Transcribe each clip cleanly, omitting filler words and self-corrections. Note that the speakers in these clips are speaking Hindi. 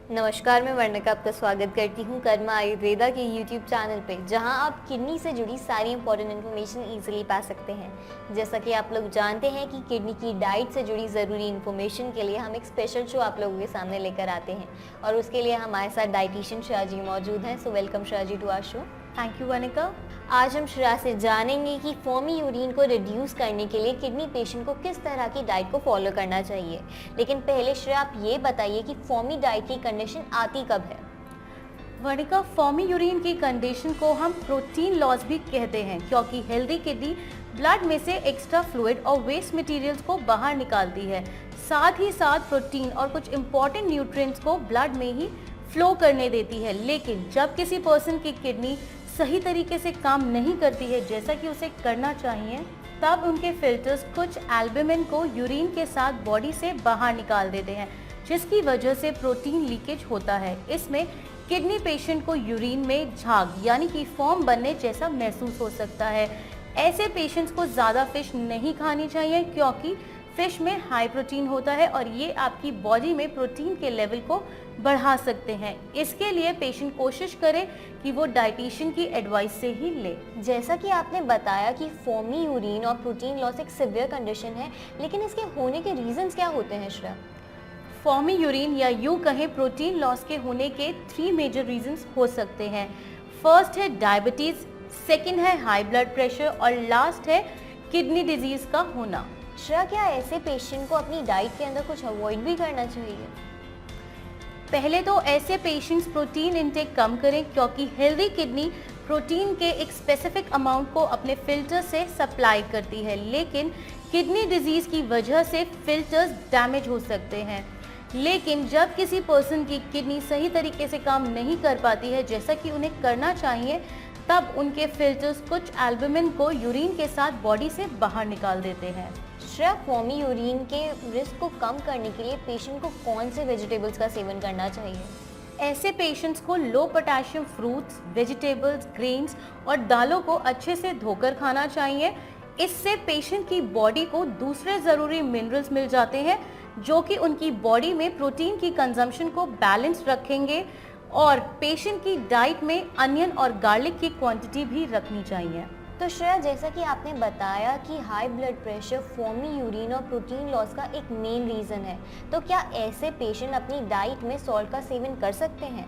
नमस्कार, मैं वर्णिका आपका स्वागत करती हूँ कर्मा आयुर्वेदा के यूट्यूब चैनल पे, जहाँ आप किडनी से जुड़ी सारी इंपॉर्टेंट इन्फॉर्मेशन इजीली पा सकते हैं। जैसा कि आप लोग जानते हैं कि किडनी की डाइट से जुड़ी ज़रूरी इन्फॉर्मेशन के लिए हम एक स्पेशल शो आप लोगों के सामने लेकर आते हैं और उसके लिए हमारे साथ डाइटिशियन श्रेया जी मौजूद हैं। So welcome Shreya ji to our show. Thank you Varnika. आज हम श्रेया से जानेंगे कि फॉर्मी यूरिन को रिड्यूस करने के लिए किडनी पेशेंट को किस तरह की डाइट को फॉलो करना चाहिए। लेकिन पहले श्रेया आप ये बताइए कि फॉर्मी डाइट की कंडीशन आती कब है। वर्णिका, फॉर्मी यूरिन की कंडीशन को हम प्रोटीन लॉस भी कहते हैं, क्योंकि हेल्दी किडनी ब्लड में से एक्स्ट्रा फ्लूइड और वेस्ट मटेरियल्स को बाहर निकालती है, साथ ही साथ प्रोटीन और कुछ इंपॉर्टेंट न्यूट्रिएंट्स को ब्लड में ही फ्लो करने देती है। लेकिन जब किसी पर्सन की किडनी सही तरीके से काम नहीं करती है जैसा कि उसे करना चाहिए, तब उनके फिल्टर्स कुछ एल्बुमिन को यूरिन के साथ बॉडी से बाहर निकाल देते हैं, जिसकी वजह से प्रोटीन लीकेज होता है। इसमें किडनी पेशेंट को यूरिन में झाग यानी कि फॉर्म बनने जैसा महसूस हो सकता है। ऐसे पेशेंट्स को ज़्यादा फिश नहीं खानी चाहिए, क्योंकि फिश में हाई प्रोटीन होता है और ये आपकी बॉडी में प्रोटीन के लेवल को बढ़ा सकते हैं। इसके लिए पेशेंट कोशिश करे कि वो डाइटिशियन की एडवाइस से ही ले। जैसा कि आपने बताया कि फॉर्मी यूरिन और प्रोटीन लॉस एक सिवियर कंडीशन है, लेकिन इसके होने के रीजंस क्या होते हैं श्रेया? फॉर्मी यूरिन या यूं कहें प्रोटीन लॉस के होने के 3 मेजर रीजंस हो सकते हैं। फर्स्ट है डायबिटीज, सेकंड है हाई ब्लड प्रेशर और लास्ट है किडनी डिजीज का होना। श्रेया, क्या ऐसे पेशेंट को अपनी डाइट के अंदर कुछ अवॉइड भी करना चाहिए? पहले तो ऐसे पेशेंट्स प्रोटीन इंटेक कम करें, क्योंकि हेल्दी किडनी प्रोटीन के एक स्पेसिफिक अमाउंट को अपने फिल्टर से सप्लाई करती है, लेकिन किडनी डिजीज की वजह से फिल्टर्स डैमेज हो सकते हैं। लेकिन जब किसी पर्सन की किडनी सही तरीके से काम नहीं कर पाती है जैसा कि उन्हें करना चाहिए, तब उनके फिल्टर्स कुछ एल्बुमिन को यूरिन के साथ बॉडी से बाहर निकाल देते हैं। श्रेया, फॉर्मी यूरिन के रिस्क को कम करने के लिए पेशेंट को कौन से वेजिटेबल्स का सेवन करना चाहिए? ऐसे पेशेंट्स को लो पोटेशियम फ्रूट्स, वेजिटेबल्स, ग्रेन्स और दालों को अच्छे से धोकर खाना चाहिए। इससे पेशेंट की बॉडी को दूसरे ज़रूरी मिनरल्स मिल जाते हैं, जो कि उनकी बॉडी में प्रोटीन की कंजम्पशन को बैलेंस रखेंगे। और पेशेंट की डाइट में अनियन और गार्लिक की क्वांटिटी भी रखनी चाहिए। तो श्रेया, जैसा कि आपने बताया कि हाई ब्लड प्रेशर फॉर्मी यूरिन और प्रोटीन लॉस का एक मेन रीज़न है, तो क्या ऐसे पेशेंट अपनी डाइट में सॉल्ट का सेवन कर सकते हैं?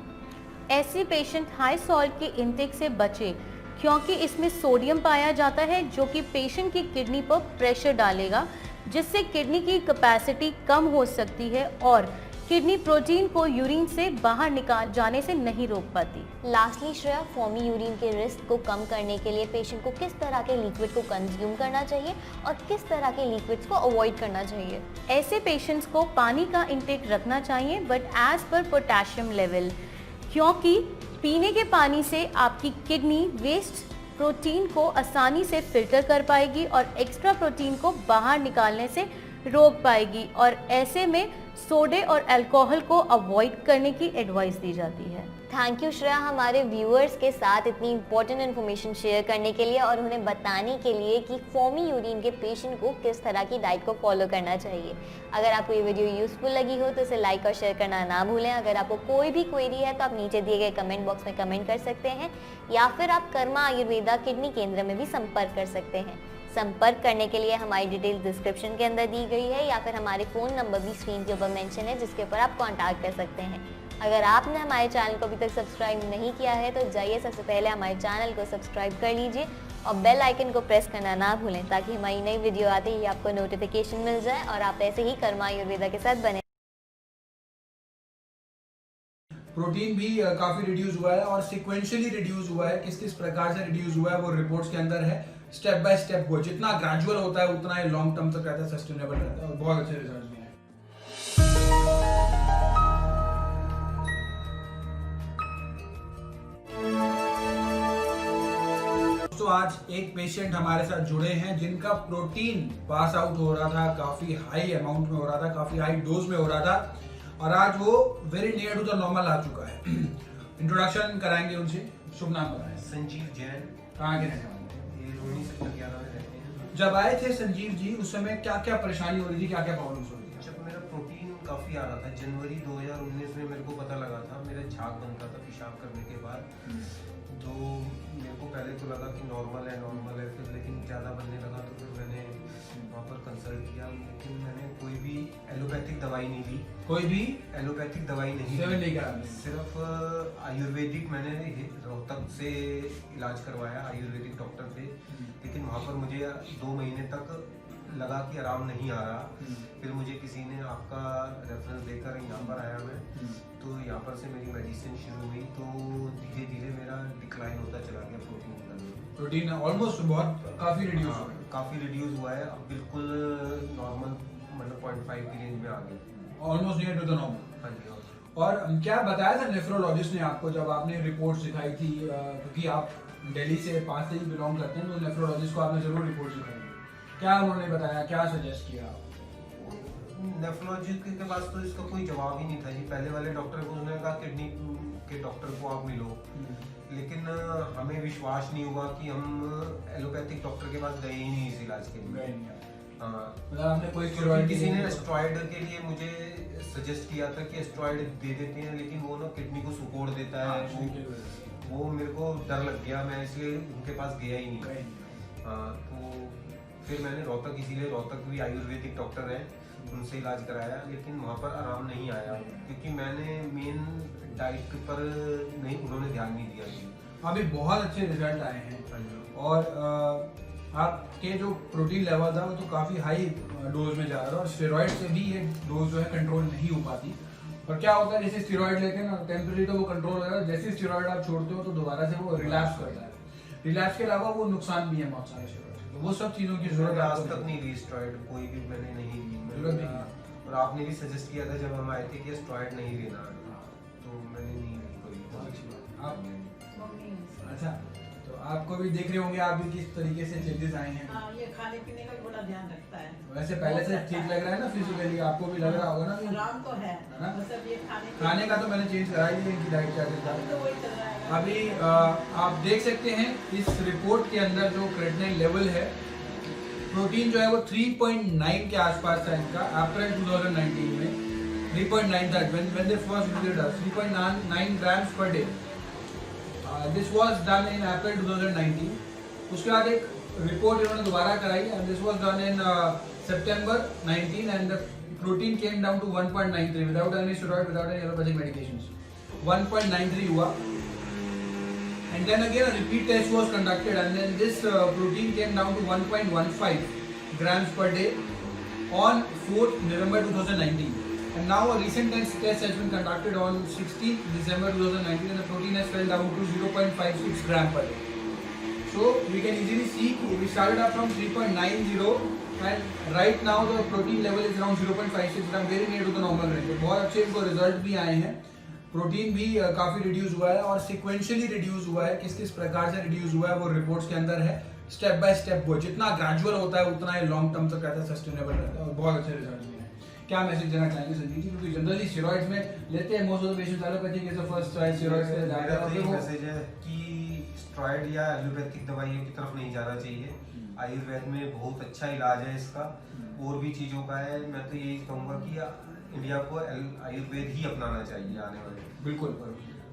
ऐसे पेशेंट हाई सॉल्ट के इंटेक से बचें, क्योंकि इसमें सोडियम पाया जाता है, जो कि पेशेंट की किडनी पर प्रेशर डालेगा, जिससे किडनी की कैपेसिटी कम हो सकती है और किडनी प्रोटीन को यूरिन से बाहर निकाल जाने से नहीं रोक पाती। लास्टली श्रेया, फॉर्मी यूरिन के रिस्क को कम करने के लिए पेशेंट को किस तरह के लिक्विड को कंज्यूम करना चाहिए और किस तरह के लिक्विड्स को अवॉइड करना चाहिए? ऐसे पेशेंट्स को पानी का इंटेक रखना चाहिए, but as per potassium level, क्योंकि पीने के पानी से आपकी किडनी वेस्ट प्रोटीन को आसानी से फिल्टर कर पाएगी और एक्स्ट्रा प्रोटीन को बाहर निकालने से रोक पाएगी, और ऐसे में सोडे और अल्कोहल को अवॉइड करने की एडवाइस दी जाती है। थैंक यू श्रेया, हमारे व्यूअर्स के साथ इतनी इंपॉर्टेंट इन्फॉर्मेशन शेयर करने के लिए और उन्हें बताने के लिए कि फॉर्मी यूरिन के पेशेंट को किस तरह की डाइट को फॉलो करना चाहिए। अगर आपको ये वीडियो यूजफुल लगी हो तो इसे लाइक और शेयर करना ना भूलें। अगर आपको कोई भी क्वेरी है तो आप नीचे दिए गए कमेंट बॉक्स में कमेंट कर सकते हैं, या फिर आप कर्मा आयुर्वेदा किडनी केंद्र में भी संपर्क कर सकते हैं। संपर्क करने के लिए हमारी डिटेल डिस्क्रिप्शन के अंदर दी गई है, या फिर हमारे फ़ोन नंबर भी स्क्रीन के ऊपर मेंशन है, जिसके ऊपर आप कांटेक्ट कर सकते हैं। अगर आपने हमारे चैनल को अभी तक सब्सक्राइब नहीं किया है तो जाइए सबसे पहले हमारे चैनल को सब्सक्राइब कर लीजिए और बेल आइकन को प्रेस करना ना भूलें, ताकि हमारी नई वीडियो आते ही आपको नोटिफिकेशन मिल जाए और आप ऐसे ही कर्मा आयुर्वेदा के साथ बने। प्रोटीन भी काफी रिड्यूस हुआ है और सिक्वेंशियली रिड्यूस हुआ है। किस किस प्रकार से रिड्यूस हुआ है वो रिपोर्ट्स के अंदर है। स्टेप बाय स्टेप हुआ, जितना ग्रेजुअल होता है उतना ही लॉन्ग टर्म तक रहता है, सस्टेनेबल रहता है और बहुत अच्छे रिजल्ट्स भी हैं। तो आज एक पेशेंट हमारे साथ जुड़े हैं जिनका प्रोटीन पास आउट हो रहा था, काफी हाई अमाउंट में हो रहा था, काफी हाई डोज में हो रहा था, और आज वो very near to the normal आ चुका है। इंट्रोडक्शन कराएंगे उनसे। शुभ नाम बताएं। संजीव जैन। कहाँ के रहने वाले? रोहिणी सेक्टर 11 में रहते हैं। जब आए थे संजीव जी, उस समय क्या क्या परेशानी हो रही थी, क्या क्या प्रॉब्लम्स हो रही थी? जब मेरा प्रोटीन काफ़ी आ रहा था। जनवरी 2019 में मेरे को पता लगा था, मेरा झाग बनता था पेशाब करने के बाद। तो मेरे को पहले तो लगा कि नॉर्मल है, फिर लेकिन ज़्यादा बनने लगा तो फिर मैंने वहाँ पर कंसल्ट किया, लेकिन मैंने कोई भी एलोपैथिक दवाई नहीं ली। कोई भी एलोपैथिक दवाई नहीं सेवन ली, नहीं करा आपने? सिर्फ आयुर्वेदिक मैंने रोहतक से इलाज करवाया, आयुर्वेदिक डॉक्टर थे। लेकिन वहाँ पर मुझे 2 महीने तक लगा कि आराम नहीं आ रहा। फिर मुझे किसी ने आपका रेफरेंस देकर यहाँ पर आया मैं, तो यहाँ पर से मेरी मेडिसिन शुरू हुई। तो धीरे धीरे मेरा डिक्लाइन होता चला गया प्रोटीन ऑलमोस्ट बहुत काफी रिड्यूस हो गया। काफ़ी रिड्यूस हुआ है, अब बिल्कुल नॉर्मल, मतलब 0.5 की रेंज में आ गया, almost near to the normal. हाँ जी। और क्या बताया था नेफ्रोलॉजिस्ट ने आपको जब आपने रिपोर्ट्स दिखाई थी, क्योंकि आप दिल्ली से पास से ही बिलोंग करते हैं, तो नेफ्रोलॉजिस्ट को आपने जरूर रिपोर्ट दिखाई, क्या उन्होंने बताया, क्या सजेस्ट किया? नेफ्रोलॉजिस्ट के पास तो इसका कोई जवाब ही नहीं था जी। पहले वाले डॉक्टर को उन्होंने कहा किडनी के डॉक्टर को आप मिलो, लेकिन हमें विश्वास नहीं हुआ कि हम एलोपैथिक डॉक्टर के पास गए ही नहीं इस इलाज के लिए। हाँ, मतलब आपने कोई किसी ने एस्ट्रॉइड के लिए मुझे सजेस्ट किया था कि एस्ट्रॉइड दे देते हैं, लेकिन वो ना किडनी को सुकोड़ देता है। वो मेरे को डर लग गया, मैं इसलिए उनके पास गया ही नहीं। हाँ, तो फिर मैंने रोहतक, इसीलिए रोहतक भी आयुर्वेदिक डॉक्टर है, उनसे इलाज कराया, लेकिन वहाँ पर आराम नहीं आया, क्योंकि मैंने मेन डाइट पर नहीं, उन्होंने ध्यान नहीं दिया। अभी बहुत अच्छे रिजल्ट आए हैं, और आपके जो प्रोटीन लेवल था वो तो काफ़ी हाई डोज में जा रहा है, और स्टेरॉइड से भी ये डोज जो है कंट्रोल नहीं हो पाती। और क्या होता है, जैसे स्टेरॉइड लेते हैं ना, टेम्परेरी तो वो कंट्रोल हो जाता है, जैसे स्टेरॉइड आप छोड़ते हो तो दोबारा से वो रिलैप्स करता है। रिलैप्स के अलावा वो नुकसान भी है बहुत सारे स्टेरॉइड, तो वो सब चीज़ों की जरूरत आज तक नहीं ली स्टेरॉइड, कोई भी मैंने नहीं ली। और आपने भी सजेस्ट किया था जब हम आए थे कि स्टेरॉइड नहीं लेना, तो मैंने नहीं ली कोई। आप अच्छा, तो आपको भी देख रहे होंगे आप भी किस तरीके से चेंजेस आए हैं। हाँ, ये खाने पीने का बड़ा ध्यान रखता है। वैसे पहले से ठीक लग रहा है ना फिजिकली, आपको भी लग रहा होगा ना कि आराम तो है ना? मतलब ये खाने का तो मैंने चेंज करा ही नहीं, इनकी डाइट क्या तो वही चल रहा है। अभी आप देख सकते हैं इस रिपोर्ट के अंदर जो क्रेटिनिन लेवल है, प्रोटीन जो है वो 3.9 के आसपास था इनका अप्रैल 2019 में। 3.9 था when they first visited us, 3.9 grams per day. This was done in April 2019. उसके बाद एक रिपोर्ट इन्होंने दोबारा कराई, and this was done in September 19, and the protein came down to 1.93 without any steroid, without any allopathic medications. 1.93 हुआ, and then again a repeat test was conducted, and then this protein came down to 1.15 grams per day on 4th November 2019. And now a recent test has been conducted on 16th December 2019, and the protein has fell down to 0.56 gram per day. So we can easily see we started up from 3.90, and right now the protein level is around 0.56 gram, very near to the normal range. बहुत अच्छे इनको रिजल्ट भी आए हैं, प्रोटीन भी काफ़ी रिड्यूस हुआ है, और सिक्वेंशियली रिड्यूस हुआ है। किस किस प्रकार से रिड्यूस हुआ है वो रिपोर्ट्स के अंदर है। स्टेप बाय स्टेप वो जितना ग्रेजुअल होता है उतना ही लॉन्ग टर्म तक रहता है, सस्टेनेबल रहता है, और बहुत अच्छे रिजल्ट भी हैं। क्या मैसेज देना चाहेंगे संजीव जी, क्योंकि जनरली स्टेरॉइड्स में लेते हैं most of the patients, allopathic is the first choice, steroids के जाते हैं। मेरा मैसेज है कि स्टेरॉइड या एलोपैथिक दवाइयों की तरफ नहीं जाना चाहिए। आयुर्वेद में बहुत अच्छा इलाज है इसका, और भी चीज़ों का है। मैं तो यही कहूँगा कि इंडिया को आयुर्वेद ही अपनाना चाहिए आने वाले। बिल्कुल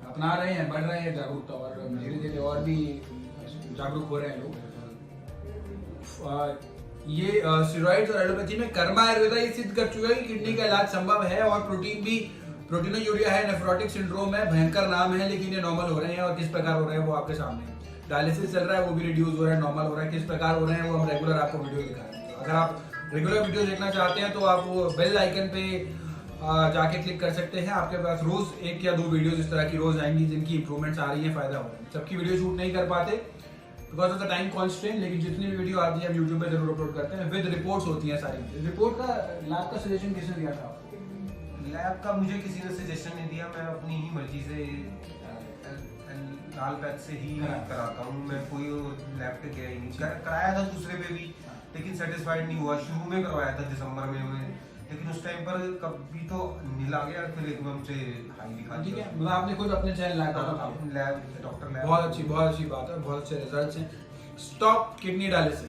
अपना रहे हैं, बढ़ रहे हैं जागरूकता, और धीरे धीरे और भी जागरूक हो रहे हैं लोग। ये स्टेरॉइड्स और एलोपैथी में कर्मा आयुर्वेदा ये सिद्ध कर चुका है कि किडनी का इलाज संभव है, और प्रोटीन भी, प्रोटीनोयूरिया है, नेफ्रोटिक सिंड्रोम है, भयंकर नाम है, लेकिन ये नॉर्मल हो रहे हैं, और किस प्रकार हो रहे हैं वो आपके सामने है। डायलिसिस चल रहा है, वो भी रिड्यूस हो रहा है, नॉर्मल हो रहा है, किस प्रकार हो रहे हैं वो हम रेगुलर आपको वीडियो दिखा रहे हैं। अगर आप रेगुलर वीडियो देखना चाहते हैं तो आप वो बेल आइकन पे जाके क्लिक कर सकते हैं। आपके पास रोज 1 या 2 वीडियोस इस तरह की रोज आएंगी जिनकी इंप्रूवमेंट्स आ रही है, फायदा हो रहा है। सबकी वीडियो शूट नहीं कर पाते because of the time constraint, लेकिन जितनी भी वीडियो आती है हम यूट्यूब पे जरूर अपलोड करते हैं, विद रिपोर्ट्स होती हैं सारी। रिपोर्ट का लैब का सजेशन किसने दिया था आपको? लैब का मुझे किसी ने सजेशन नहीं दिया, मैं अपनी ही मर्जी से लाल पैच से ही कराता हूँ। मैं कोई लैब पे गया ही नहीं, कराया था दूसरे पे भी, लेकिन सेटिस्फाइड नहीं हुआ। शुरू में करवाया था दिसंबर में, लेकिन उस टाइम पर कभी तो नील आ गया, फिर एकदम से हाई दिखा। ठीक है, मतलब आपने खुद अपने चैनल लैब डॉक्टर लैब, बहुत अच्छी बात है, बहुत अच्छे रिजल्ट्स हैं। Stop kidney dialysis.